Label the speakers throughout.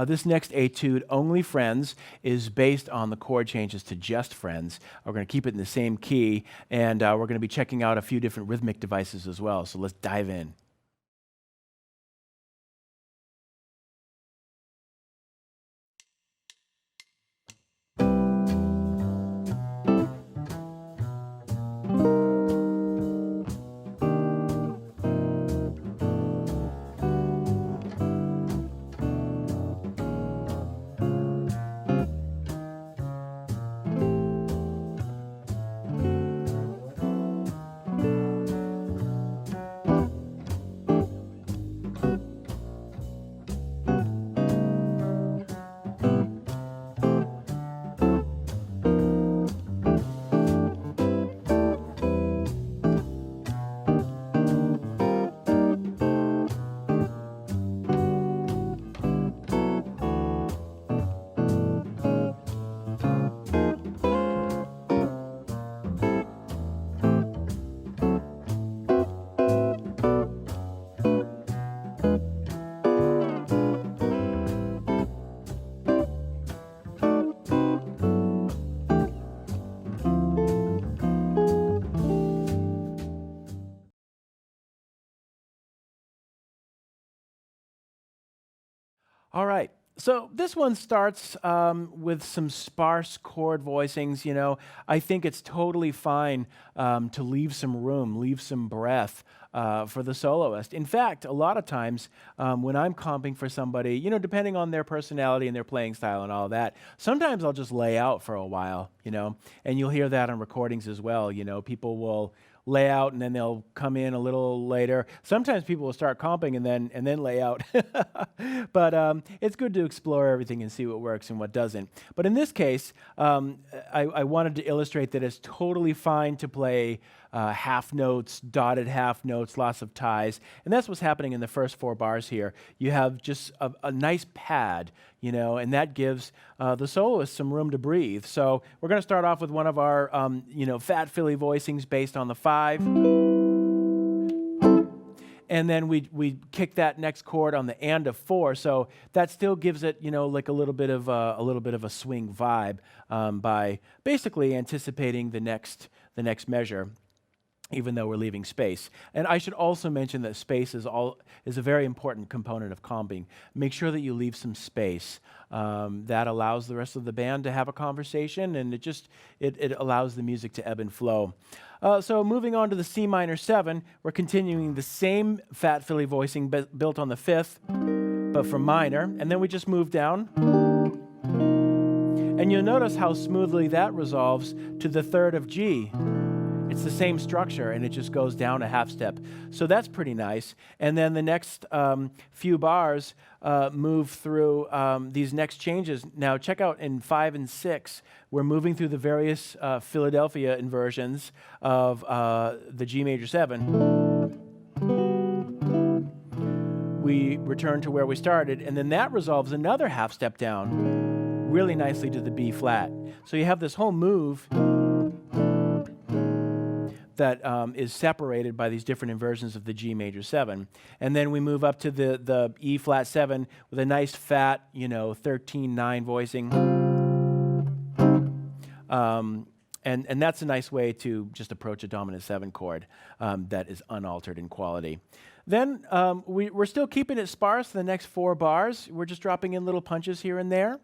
Speaker 1: This next etude, Only Friends, is based on the chord changes to Just Friends. We're going to keep it in the same key, and we're going to be checking out a few different rhythmic devices as well. So let's dive in. All right. So this one starts with some sparse chord voicings. You know, I think it's totally fine to leave some room, leave some breath for the soloist. In fact, a lot of times when I'm comping for somebody, you know, depending on their personality and their playing style and all that, sometimes I'll just lay out for a while, you know, and you'll hear that on recordings as well. You know, people will lay out and then they'll come in a little later. Sometimes people will start comping and then lay out. But it's good to explore everything and see what works and what doesn't. But in this case, I wanted to illustrate that it's totally fine to play half notes, dotted half notes, lots of ties. And that's what's happening in the first 4 bars here. You have just a nice pad, you know, and that gives the soloist some room to breathe. So we're going to start off with one of our, you know, fat filly voicings based on the 5. And then we kick that next chord on the and of 4, so that still gives it, you know, like a little bit of a swing vibe by basically anticipating the next measure, even though we're leaving space. And I should also mention that space is a very important component of comping. Make sure that you leave some space. That allows the rest of the band to have a conversation, and it allows the music to ebb and flow. So moving on to the C minor 7, we're continuing the same fat filly voicing built on the 5th, but for minor, and then we just move down. And you'll notice how smoothly that resolves to the 3rd of G. It's the same structure, and it just goes down a half step. So that's pretty nice. And then the next few bars move through these next changes. Now check out in 5 and 6, we're moving through the various Philadelphia inversions of the G major 7. We return to where we started, and then that resolves another half step down really nicely to the B flat. So you have this whole move that is separated by these different inversions of the G major 7. And then we move up to the E flat 7 with a nice fat, you know, 13-9 voicing. And that's a nice way to just approach a dominant 7 chord that is unaltered in quality. Then we're still keeping it sparse the next 4 bars. We're just dropping in little punches here and there.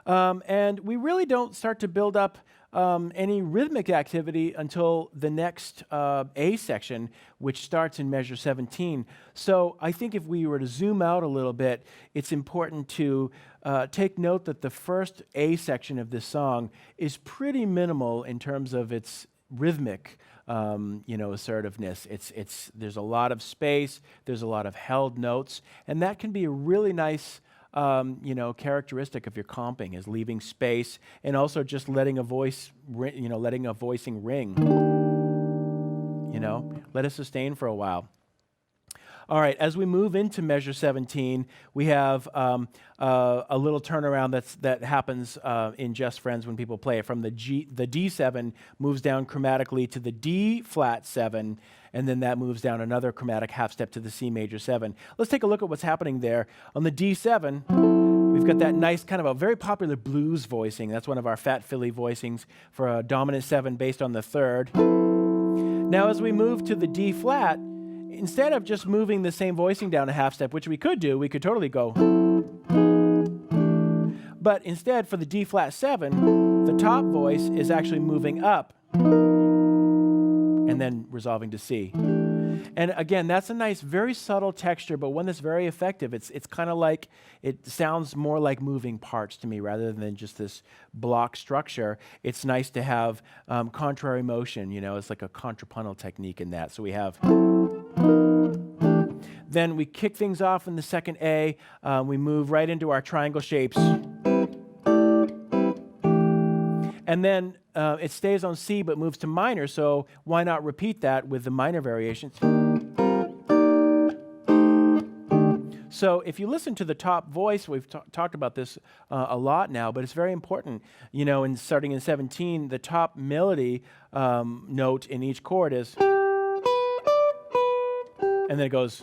Speaker 1: And we really don't start to build up any rhythmic activity until the next A section, which starts in measure 17. So I think if we were to zoom out a little bit, it's important to take note that the first A section of this song is pretty minimal in terms of its rhythmic you know, assertiveness. There's a lot of space, there's a lot of held notes, and that can be a really nice you know, characteristic of your comping, is leaving space and also just letting a voice, you know, letting a voicing ring. You know, let it sustain for a while. All right, as we move into measure 17, we have a little turnaround that happens in Just Friends when people play it. From the D7 moves down chromatically to the D flat 7, and then that moves down another chromatic half step to the C major 7. Let's take a look at what's happening there. On the D7, we've got that nice kind of a very popular blues voicing. That's one of our Fat Philly voicings for a dominant 7 based on the 3rd. Now as we move to the D flat, instead of just moving the same voicing down a half step, which we could do, we could totally go. But instead, for the D flat 7, the top voice is actually moving up and then resolving to C. And again, that's a nice, very subtle texture, but one that's very effective. It's kind of like, it sounds more like moving parts to me rather than just this block structure. It's nice to have contrary motion, it's like a contrapuntal technique in that. So we have, then we kick things off in the second A. We move right into our triangle shapes. And then it stays on C but moves to minor, so why not repeat that with the minor variations? So if you listen to the top voice, we've talked about this a lot now, but it's very important. In starting in 17, the top melody note in each chord is, and then it goes.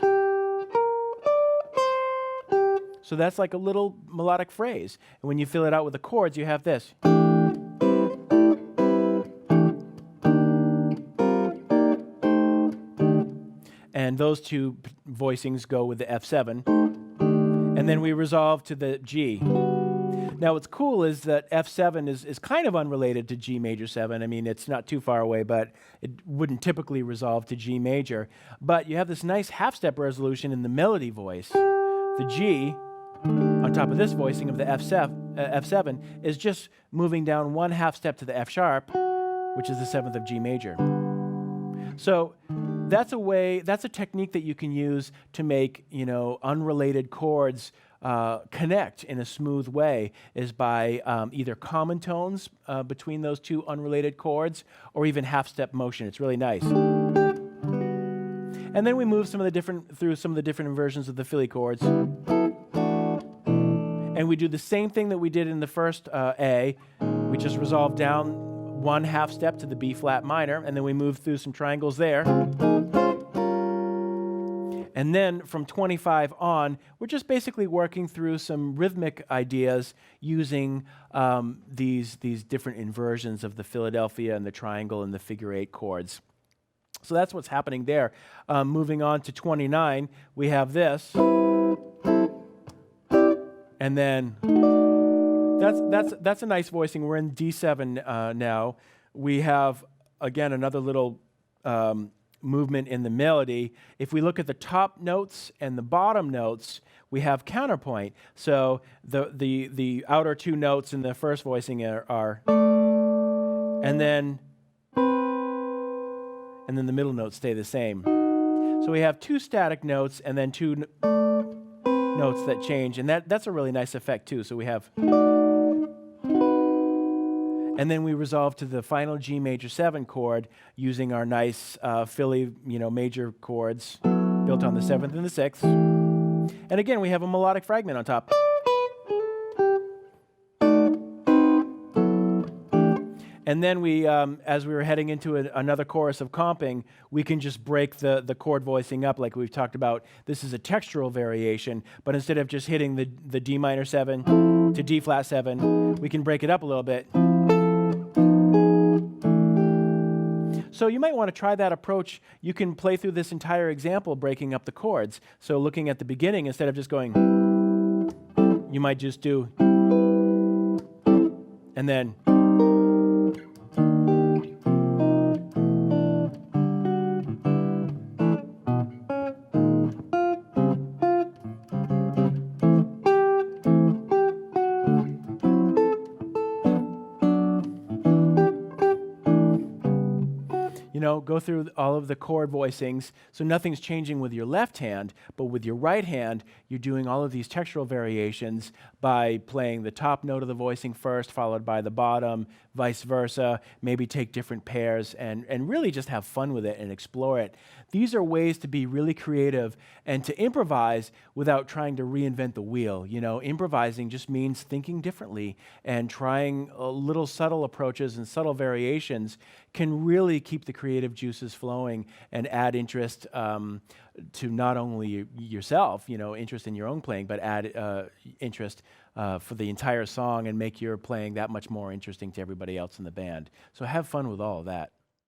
Speaker 1: So that's like a little melodic phrase. And when you fill it out with the chords, you have this. And those two voicings go with the F7. And then we resolve to the G. Now what's cool is that F7 is kind of unrelated to G major 7. I mean, it's not too far away, but it wouldn't typically resolve to G major. But you have this nice half-step resolution in the melody voice. The G, on top of this voicing of the F7, is just moving down one half step to the F sharp, which is the 7th of G major. So that's a technique that you can use to make, unrelated chords connect in a smooth way, is by either common tones between those two unrelated chords or even half-step motion. It's really nice. And then we move through some of the different inversions of the Philly chords. And we do the same thing that we did in the first A. We just resolve down one half step to the B flat minor, and then we move through some triangles there. And then from 25 on, we're just basically working through some rhythmic ideas using these different inversions of the Philadelphia and the triangle and the figure 8 chords. So that's what's happening there. Moving on to 29, we have this. And then that's a nice voicing. We're in D7 now. We have, again, another little movement in the melody. If we look at the top notes and the bottom notes, we have counterpoint. So the outer two notes in the first voicing are and then the middle notes stay the same. So we have two static notes and then two notes that change, and that's a really nice effect too. So we have, and then we resolve to the final G major 7 chord using our nice Philly, major chords built on the 7th and the 6th. And again, we have a melodic fragment on top. And then we, as we were heading into another chorus of comping, we can just break the chord voicing up like we've talked about. This is a textural variation, but instead of just hitting the D minor 7 to D flat 7, we can break it up a little bit. So you might want to try that approach. You can play through this entire example breaking up the chords. So looking at the beginning, instead of just going, you might just do, and then, go through all of the chord voicings. So nothing's changing with your left hand, but with your right hand, you're doing all of these textural variations by playing the top note of the voicing first, followed by the bottom, vice versa. Maybe take different pairs and really just have fun with it and explore it. These are ways to be really creative and to improvise without trying to reinvent the wheel. Improvising just means thinking differently, and trying little subtle approaches and subtle variations can really keep the creative juices flowing and add interest to not only yourself, interest in your own playing, but add interest for the entire song and make your playing that much more interesting to everybody else in the band. So have fun with all of that.